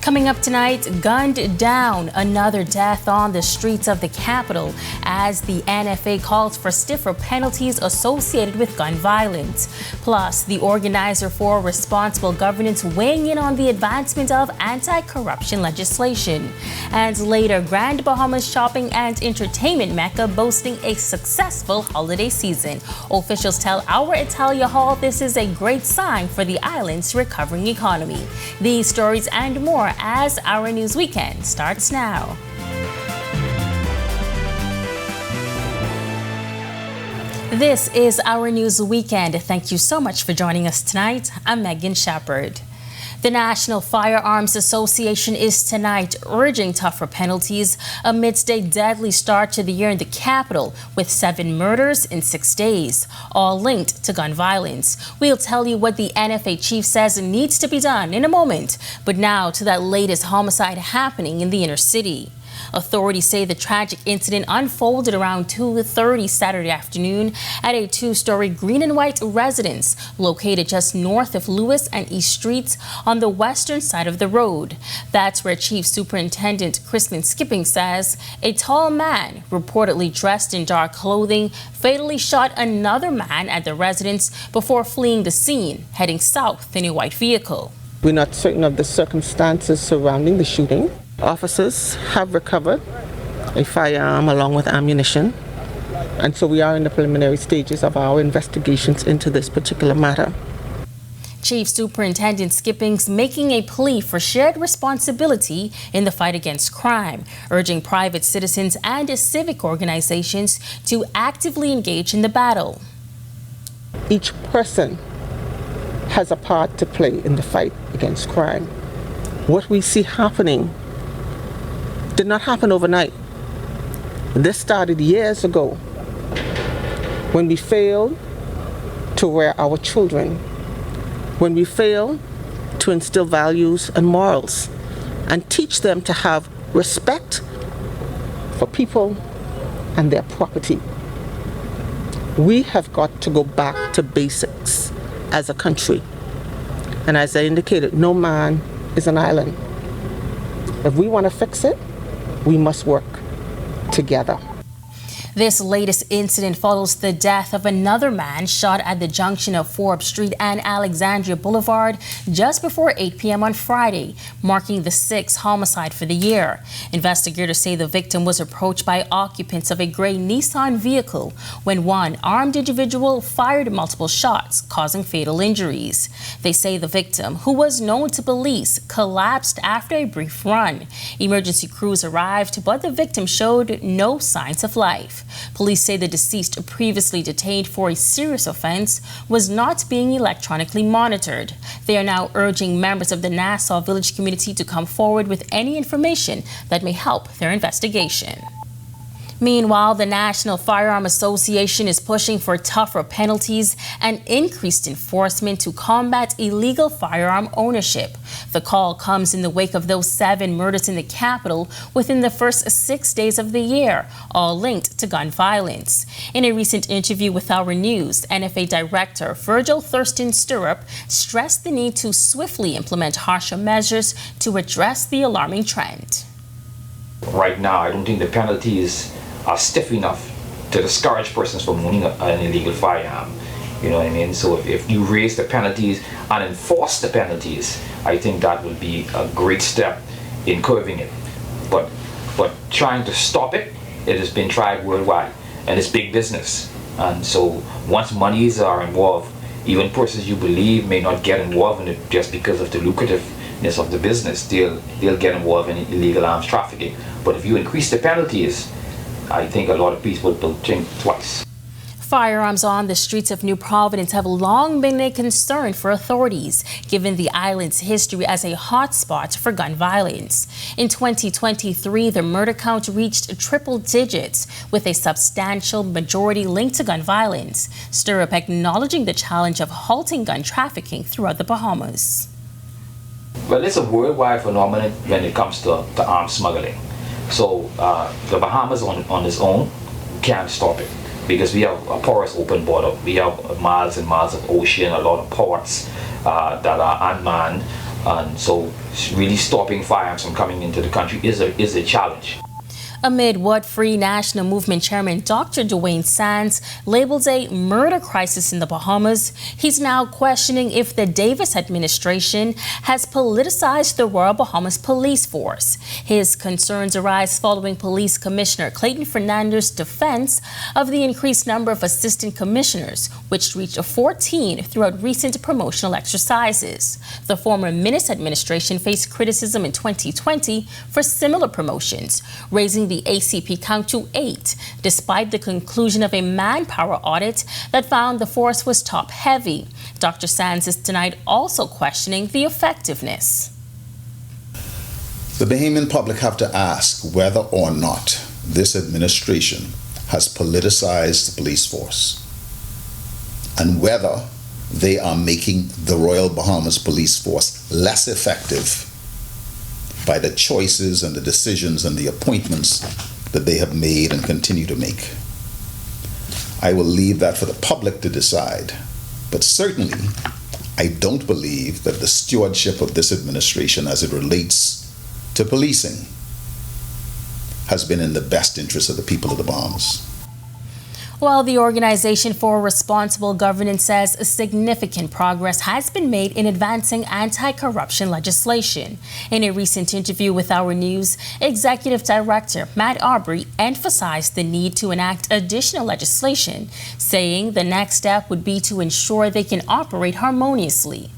Coming up tonight, gunned down, another death on the streets of the capital as the NFA calls for stiffer penalties associated with gun violence. Plus, the organizer for responsible governance weighing in on the advancement of anti-corruption legislation. And later, Grand Bahamas shopping and entertainment mecca boasting a successful holiday season. Officials tell Our Italia Hall this is a great sign for the island's recovering economy. These stories and more as Our News Weekend starts now. This is Our News Weekend. Thank you so much for joining us tonight. I'm Megan Shepard. The National Firearms Association is tonight urging tougher penalties amidst a deadly start to the year in the capital with 7 murders in 6 days, all linked to gun violence. We'll tell you what the NFA chief says needs to be done in a moment. But now to that latest homicide happening in the inner city. Authorities say the tragic incident unfolded around 2:30 Saturday afternoon at a 2-story green and white residence located just north of Lewis and East Streets on the western side of the road. That's where Chief Superintendent Crispin Skipping says a tall man, reportedly dressed in dark clothing, fatally shot another man at the residence before fleeing the scene, heading south in a white vehicle. We're not certain of the circumstances surrounding the shooting. Officers have recovered a firearm along with ammunition, and so we are in the preliminary stages of our investigations into this particular matter. Chief Superintendent Skipping's making a plea for shared responsibility in the fight against crime, urging private citizens and civic organizations to actively engage in the battle. Each person has a part to play in the fight against crime. What we see happening did not happen overnight. This started years ago when we failed to rear our children, when we failed to instill values and morals and teach them to have respect for people and their property. We have got to go back to basics as a country. And as I indicated, no man is an island. If we want to fix it, we must work together. This latest incident follows the death of another man shot at the junction of Forbes Street and Alexandria Boulevard just before 8 p.m. on Friday, marking the 6th homicide for the year. Investigators say the victim was approached by occupants of a gray Nissan vehicle when one armed individual fired multiple shots, causing fatal injuries. They say the victim, who was known to police, collapsed after a brief run. Emergency crews arrived, but the victim showed no signs of life. Police say the deceased, previously detained for a serious offense, was not being electronically monitored. They are now urging members of the Nassau Village community to come forward with any information that may help their investigation. Meanwhile, the National Firearm Association is pushing for tougher penalties and increased enforcement to combat illegal firearm ownership. The call comes in the wake of those 7 murders in the capital within the first 6 days of the year, all linked to gun violence. In a recent interview with Our News, NFA Director Virgil Thurston Stirrup stressed the need to swiftly implement harsher measures to address the alarming trend. Right now, I don't think the penalties are stiff enough to discourage persons from owning an illegal firearm. You know what I mean? So if you raise the penalties and enforce the penalties, I think that would be a great step in curbing it. But trying to stop it, it has been tried worldwide, and it's big business. And so once monies are involved, even persons you believe may not get involved in it just because of the lucrativeness of the business, they'll get involved in illegal arms trafficking. But if you increase the penalties, I think a lot of people will think twice. Firearms on the streets of New Providence have long been a concern for authorities, given the island's history as a hotspot for gun violence. In 2023, the murder count reached triple digits, with a substantial majority linked to gun violence. Stirrup acknowledging the challenge of halting gun trafficking throughout the Bahamas. Well, it's a worldwide phenomenon when it comes to arms smuggling. So the Bahamas on its own can't stop it, because we have a porous open border. We have miles and miles of ocean, a lot of ports that are unmanned, And so really stopping firearms from coming into the country is a challenge. Amid what Free National Movement Chairman Dr. Dwayne Sands labels a murder crisis in the Bahamas, he's now questioning if the Davis administration has politicized the Royal Bahamas Police Force. His concerns arise following Police Commissioner Clayton Fernandez's defense of the increased number of assistant commissioners, which reached 14 throughout recent promotional exercises. The former Minnis administration faced criticism in 2020 for similar promotions, raising the ACP count to 8, despite the conclusion of a manpower audit that found the force was top-heavy. Dr. Sands is tonight also questioning the effectiveness. The Bahamian public have to ask whether or not this administration has politicized the police force and whether they are making the Royal Bahamas Police Force less effective by the choices and the decisions and the appointments that they have made and continue to make. I will leave that for the public to decide, but certainly I don't believe that the stewardship of this administration as it relates to policing has been in the best interest of the people of the Bahamas. While the Organization for Responsible Governance says significant progress has been made in advancing anti-corruption legislation. In a recent interview with Our News, Executive Director Matt Aubrey emphasized the need to enact additional legislation, saying the next step would be to ensure they can operate harmoniously.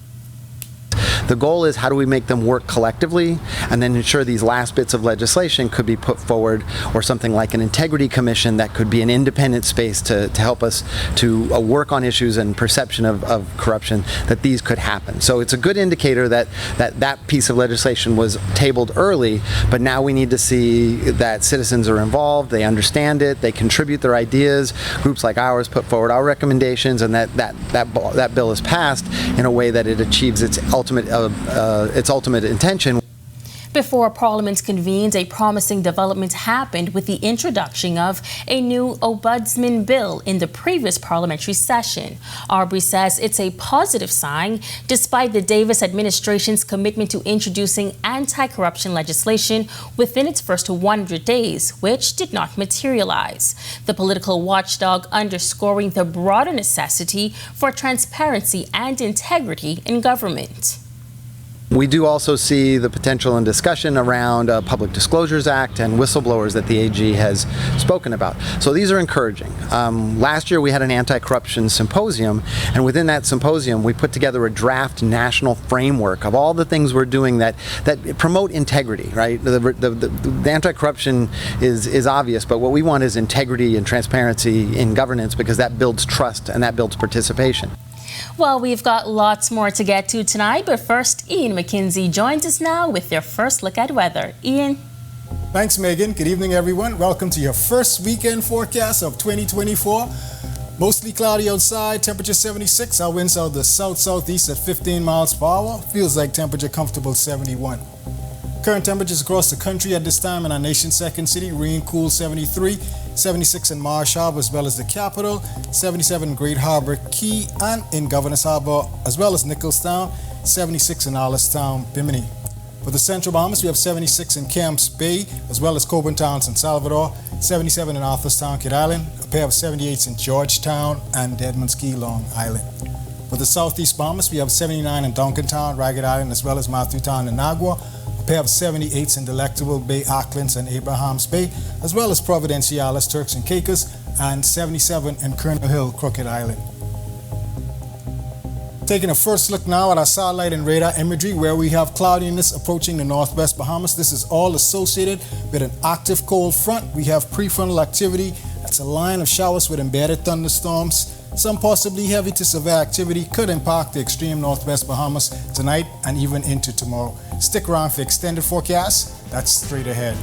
The goal is how do we make them work collectively and then ensure these last bits of legislation could be put forward, or something like an integrity commission that could be an independent space to help us to work on issues and perception of corruption, that these could happen. So it's a good indicator that piece of legislation was tabled early, but now we need to see that citizens are involved, they understand it, they contribute their ideas, groups like ours put forward our recommendations, and that bill is passed in a way that it achieves its ultimate intention. Before Parliament convenes, a promising development happened with the introduction of a new ombudsman bill in the previous parliamentary session. Aubrey says it's a positive sign, despite the Davis administration's commitment to introducing anti-corruption legislation within its first 100 days, which did not materialize. The political watchdog underscoring the broader necessity for transparency and integrity in government. We do also see the potential and discussion around Public Disclosures Act and whistleblowers that the AG has spoken about. So these are encouraging. Last year we had an anti-corruption symposium, and within that symposium we put together a draft national framework of all the things we're doing that promote integrity, right? The anti-corruption is obvious, but what we want is integrity and transparency in governance, because that builds trust and that builds participation. Well, we've got lots more to get to tonight, but first, Ian McKinsey joins us now with their first look at weather. Ian. Thanks, Megan. Good evening, everyone. Welcome to your first weekend forecast of 2024. Mostly cloudy outside, temperature 76. Our winds out the south-southeast at 15 miles per hour. Feels like temperature comfortable 71. Current temperatures across the country at this time in our nation's second city: rain, cool 73, 76 in Marsh Harbor as well as the capital, 77 in Great Harbor Key and in Governor's Harbor as well as Nicholstown, 76 in Allenstown, Bimini. For the Central Bahamas, we have 76 in Camps Bay as well as Coburn Town, San Salvador, 77 in Arthurstown, Kidd Island, a pair of 78s in Georgetown and Deadman's Key, Long Island. For the Southeast Bahamas, we have 79 in Duncantown, Ragged Island as well as Matthewtown and Nagua, a pair of 78s in Delectable Bay, Auckland and Abrahams Bay, as well as Providenciales, Turks and Caicos, and 77 in Colonel Hill, Crooked Island. Taking a first look now at our satellite and radar imagery, where we have cloudiness approaching the northwest Bahamas. This is all associated with an active cold front. We have prefrontal activity. That's a line of showers with embedded thunderstorms. Some possibly heavy to severe activity could impact the extreme northwest Bahamas tonight and even into tomorrow. Stick around for extended forecasts. That's straight ahead.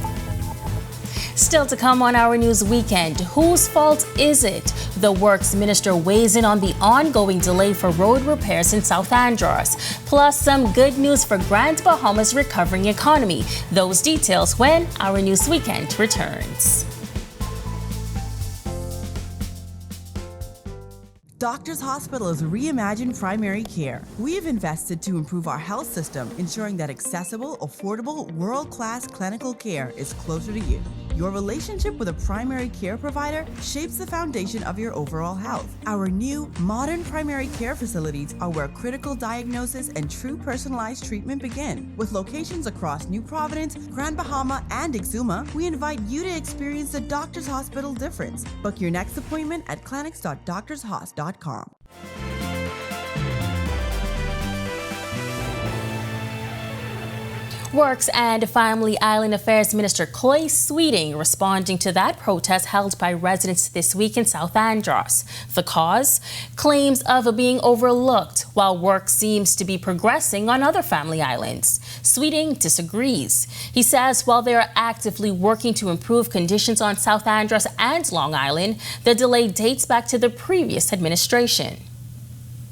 Still to come on Our News Weekend, whose fault is it? The Works Minister weighs in on the ongoing delay for road repairs in South Andros. Plus, some good news for Grand Bahama's recovering economy. Those details when Our News Weekend returns. Doctors Hospital has reimagined primary care. We have invested to improve our health system, ensuring that accessible, affordable, world-class clinical care is closer to you. Your relationship with a primary care provider shapes the foundation of your overall health. Our new, modern primary care facilities are where critical diagnosis and true personalized treatment begin. With locations across New Providence, Grand Bahama, and Exuma, we invite you to experience the Doctors Hospital difference. Book your next appointment at clinics.doctorshos.com. Works and Family Island Affairs Minister Chloe Sweeting responding to that protest held by residents this week in South Andros. The cause? Claims of being overlooked while work seems to be progressing on other family islands. Sweeting disagrees. He says while they are actively working to improve conditions on South Andros and Long Island, the delay dates back to the previous administration.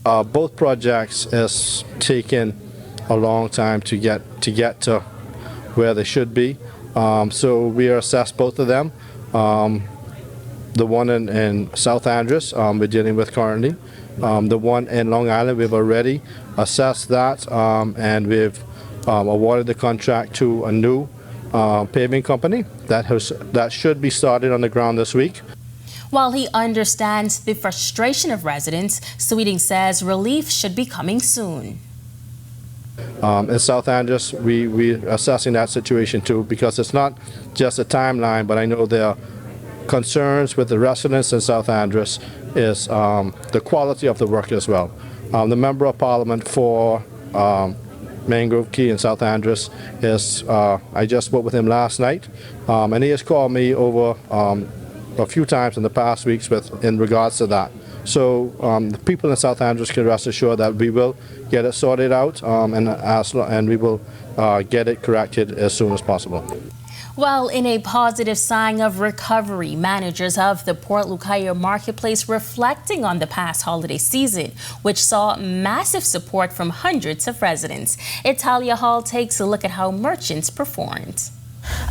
Both projects is taken a long time to get to where they should be. So we assessed both of them. The one in South Andros we're dealing with currently. The one in Long Island we've already assessed that and we've awarded the contract to a new paving company that should be started on the ground this week. While he understands the frustration of residents, Sweeting says relief should be coming soon. In South Andros, we're assessing that situation too, because it's not just a timeline, but I know there are concerns with the residents in South Andros is the quality of the work as well. The Member of Parliament for Mangrove Key in South Andros is, I just spoke with him last night, and he has called me over a few times in the past weeks in regards to that. So the people in South Andros can rest assured that we will get it sorted out and we will get it corrected as soon as possible. Well, in a positive sign of recovery, managers of the Port Lucayo Marketplace reflecting on the past holiday season, which saw massive support from hundreds of residents. Italia Hall takes a look at how merchants performed.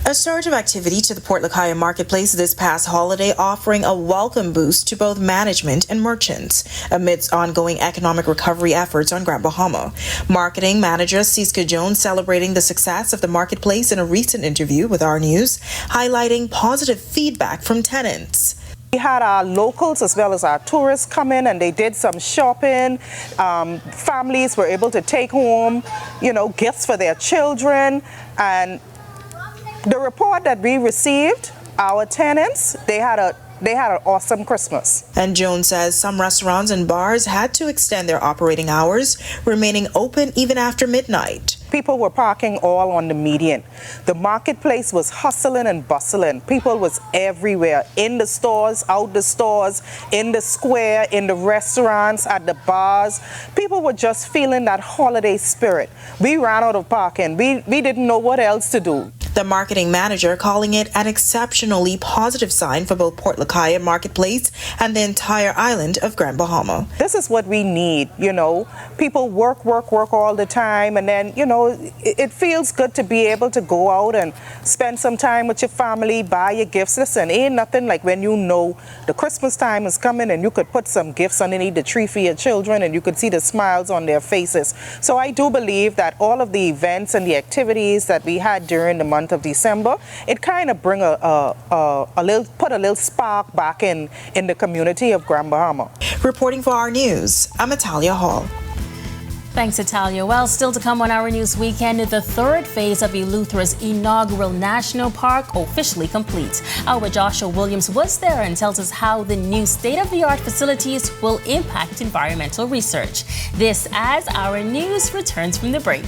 A surge of activity to the Port Lucayo Marketplace this past holiday, offering a welcome boost to both management and merchants amidst ongoing economic recovery efforts on Grand Bahama. Marketing manager Siska Jones celebrating the success of the marketplace in a recent interview with Our News, highlighting positive feedback from tenants. We had our locals as well as our tourists come in and they did some shopping. Families were able to take home, gifts for their children. And the report that we received, our tenants, they had an awesome Christmas. And Jones says some restaurants and bars had to extend their operating hours, remaining open even after midnight. People were parking all on the median. The marketplace was hustling and bustling. People was everywhere, in the stores, out the stores, in the square, in the restaurants, at the bars. People were just feeling that holiday spirit. We ran out of parking. We didn't know what else to do. The marketing manager calling it an exceptionally positive sign for both Port Lucayo Marketplace and the entire island of Grand Bahama. This is what we need, People work all the time, and then, it feels good to be able to go out and spend some time with your family, buy your gifts. Listen, ain't nothing like when the Christmas time is coming and you could put some gifts underneath the tree for your children and you could see the smiles on their faces. So I do believe that all of the events and the activities that we had during the month of December, it kind of bring put a little spark back in the community of Grand Bahama. Reporting for Our News, I'm Italia Hall. Thanks, Italia. Well, still to come on Our News Weekend, the third phase of Eleuthera's inaugural national park officially complete. Our Joshua Williams was there and tells us how the new state-of-the-art facilities will impact environmental research. This as Our News returns from the break.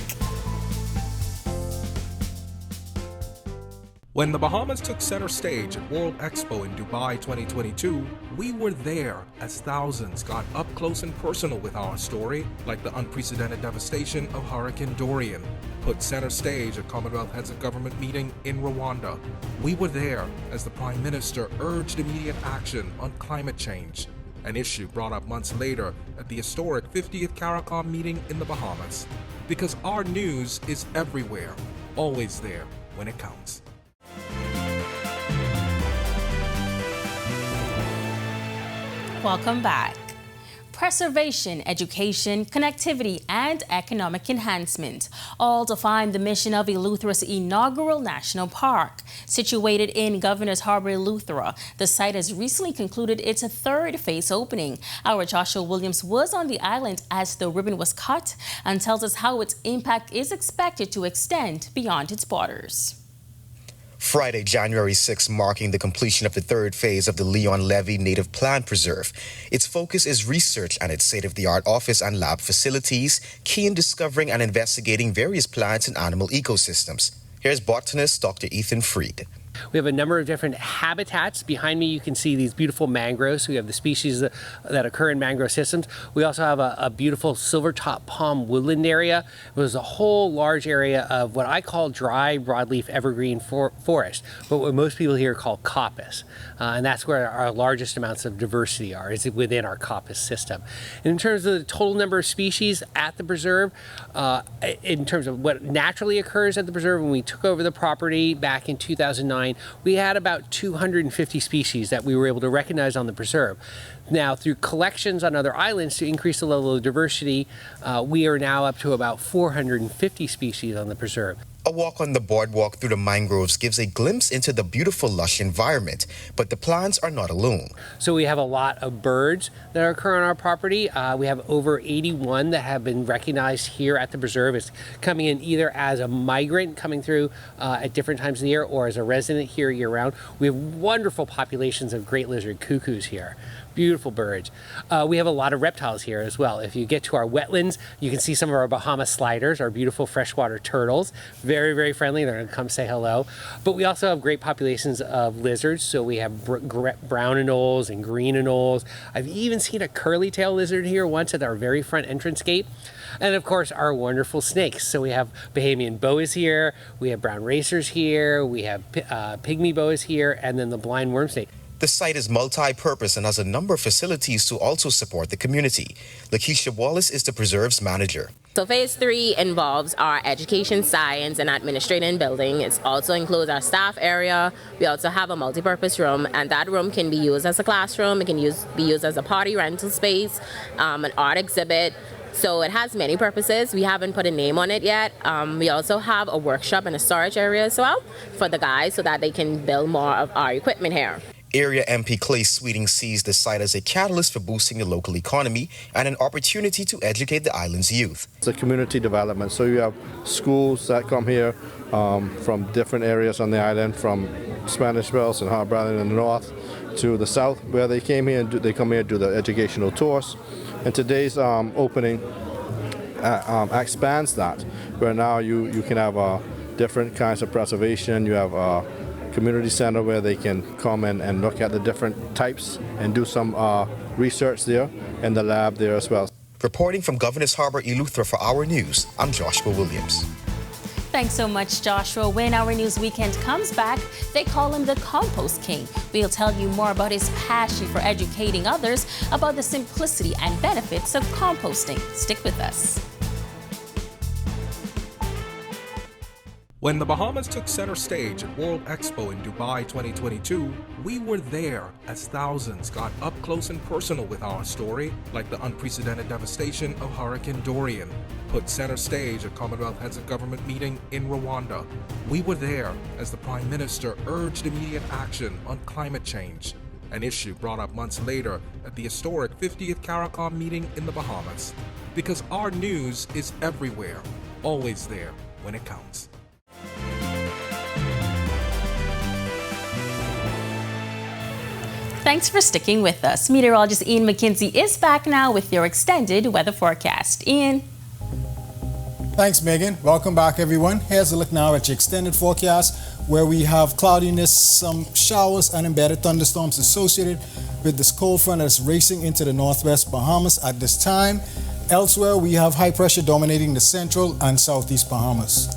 When the Bahamas took center stage at World Expo in Dubai 2022, we were there as thousands got up close and personal with our story, like the unprecedented devastation of Hurricane Dorian put center stage at Commonwealth Heads of Government meeting in Rwanda. We were there as the Prime Minister urged immediate action on climate change, an issue brought up months later at the historic 50th CARICOM meeting in the Bahamas. Because our news is everywhere, always there when it counts. Welcome back. preservation, education, connectivity, and economic enhancement, all define the mission of Eleuthera's inaugural national park. Situated in Governor's Harbor, Eleuthera, the site has recently concluded its third phase opening. Our Joshua Williams was on the island as the ribbon was cut and tells us how its impact is expected to extend beyond its borders. Friday, January 6, marking the completion of the third phase of the Leon Levy Native Plant Preserve. Its focus is research and its state-of-the-art office and lab facilities, key in discovering and investigating various plants and animal ecosystems. Here's botanist Dr. Ethan Freed. We have a number of different habitats. Behind me you can see these beautiful mangroves. We have the species that occur in mangrove systems. We also have a beautiful silver-top palm woodland area. It was a whole large area of what I call dry broadleaf evergreen forest, but what most people here call coppice. And that's where our largest amounts of diversity are, is within our coppice system. And in terms of the total number of species at the preserve, in terms of what naturally occurs at the preserve, when we took over the property back in 2009, we had about 250 species that we were able to recognize on the preserve. Now, through collections on other islands to increase the level of diversity, we are now up to about 450 species on the preserve. A walk on the boardwalk through the mangroves gives a glimpse into the beautiful, lush environment, but the plants are not alone. So we have a lot of birds that occur on our property. We have over 81 that have been recognized here at the preserve as coming in either as a migrant coming through at different times of the year or as a resident here year-round. We have wonderful populations of great lizard cuckoos here. Beautiful birds. We have a lot of reptiles here as well. If you get to our wetlands, you can see some of our Bahama sliders, our beautiful freshwater turtles. Very, very friendly. They're going to come say hello. But we also have great populations of lizards. So we have brown anoles and green anoles. I've even seen a curly-tailed lizard here once at our very front entrance gate. And of course, our wonderful snakes. So we have Bahamian boas here, we have brown racers here, we have pygmy boas here, and then the blind worm snake. The site is multi-purpose and has a number of facilities to also support the community. Lakeisha Wallace is the preserve's manager. So phase 3 involves our education, science, and administrative building. It also includes our staff area. We also have a multi-purpose room, and that room can be used as a classroom. It can be used as a party rental space, an art exhibit. So it has many purposes. We haven't put a name on it yet. We also have a workshop and a storage area as well for the guys so that they can build more of our equipment here. Area MP Clay Sweeting sees the site as a catalyst for boosting the local economy and an opportunity to educate the island's youth. It's a community development, so you have schools that come here from different areas on the island, from Spanish Wells and Harbor Island in the north to the south, where they came here and they come here to do the educational tours. And today's opening expands that, where now you can have different kinds of preservation. You have community center where they can come and look at the different types and do some research there, and the lab there as well. Reporting from Governor's Harbor, Eleuthera for Our News, I'm Joshua Williams. Thanks so much, Joshua. When Our News Weekend comes back, they call him the Compost King. We'll tell you more about his passion for educating others about the simplicity and benefits of composting. Stick with us. When the Bahamas took center stage at World Expo in Dubai 2022, we were there as thousands got up close and personal with our story, like the unprecedented devastation of Hurricane Dorian put center stage at Commonwealth Heads of Government meeting in Rwanda. We were there as the Prime Minister urged immediate action on climate change, an issue brought up months later at the historic 50th CARICOM meeting in the Bahamas. Because our news is everywhere, always there when it counts. Thanks for sticking with us. Meteorologist Ian McKenzie is back now with your extended weather forecast. Ian. Thanks, Megan. Welcome back, everyone. Here's a look now at your extended forecast, where we have cloudiness, some showers, and embedded thunderstorms associated with this cold front that's racing into the northwest Bahamas at this time. Elsewhere, we have high pressure dominating the central and southeast Bahamas.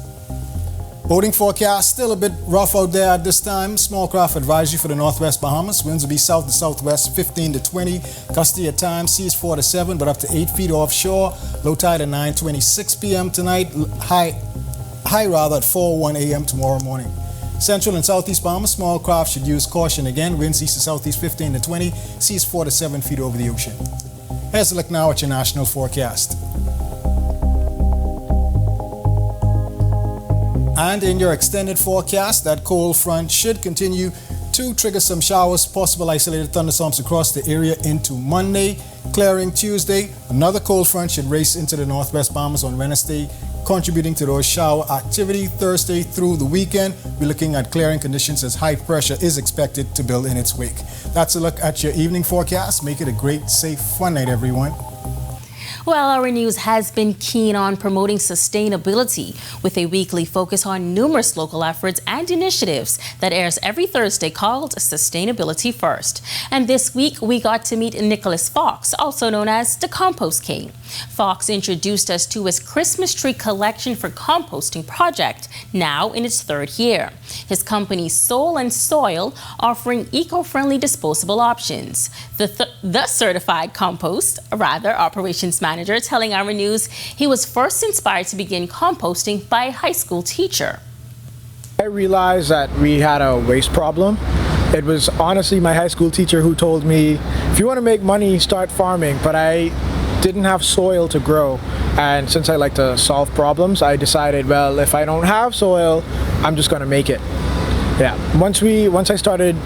Boating forecast, still a bit rough out there at this time. Small craft advisory for the northwest Bahamas. Winds will be south to southwest 15 to 20. Gusty at times, seas 4 to 7, but up to 8 feet offshore. Low tide at 9:26 p.m. tonight. High at 4:01 a.m. tomorrow morning. Central and southeast Bahamas, small craft should use caution again. Winds east to southeast 15 to 20. Seas 4 to 7 feet over the ocean. Here's a look now at your national forecast. And in your extended forecast, that cold front should continue to trigger some showers, possible isolated thunderstorms across the area into Monday. Clearing Tuesday, another cold front should race into the northwest Bahamas on Wednesday, contributing to those shower activity. Thursday through the weekend, we're looking at clearing conditions as high pressure is expected to build in its wake. That's a look at your evening forecast. Make it a great, safe, fun night, everyone. Well, Our News has been keen on promoting sustainability with a weekly focus on numerous local efforts and initiatives that airs every Thursday called Sustainability First. And this week, we got to meet Nicholas Fox, also known as the Compost King. Fox introduced us to his Christmas tree collection for composting project, now in its third year. His company Soul and Soil offering eco-friendly disposable options. The certified operations manager telling Our News he was first inspired to begin composting by a high school teacher. I realized that we had a waste problem. It was honestly my high school teacher who told me, if you want to make money, start farming, but I didn't have soil to grow, and since I like to solve problems, I decided, well, if I don't have soil, I'm just going to make it. Yeah, once I started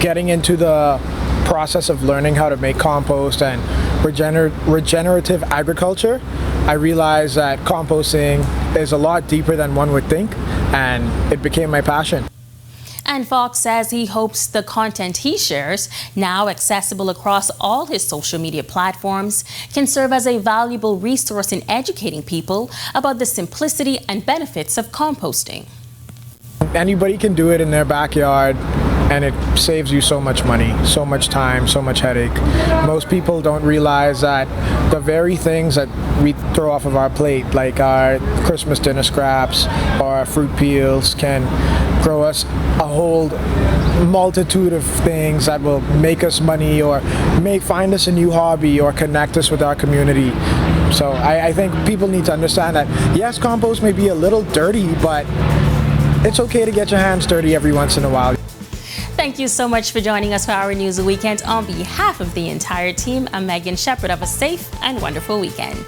getting into the process of learning how to make compost and regenerative agriculture, I realized that composting is a lot deeper than one would think, and it became my passion. And Fox says he hopes the content he shares, now accessible across all his social media platforms, can serve as a valuable resource in educating people about the simplicity and benefits of composting. Anybody can do it in their backyard, and it saves you so much money, so much time, so much headache. Most people don't realize that the very things that we throw off of our plate, like our Christmas dinner scraps or our fruit peels, can grow us a whole multitude of things that will make us money or find us a new hobby or connect us with our community. So I think people need to understand that, yes, compost may be a little dirty, but it's okay to get your hands dirty every once in a while. Thank you so much for joining us for Our News Weekend. On behalf of the entire team, I'm Megan Shepherd. Have a safe and wonderful weekend.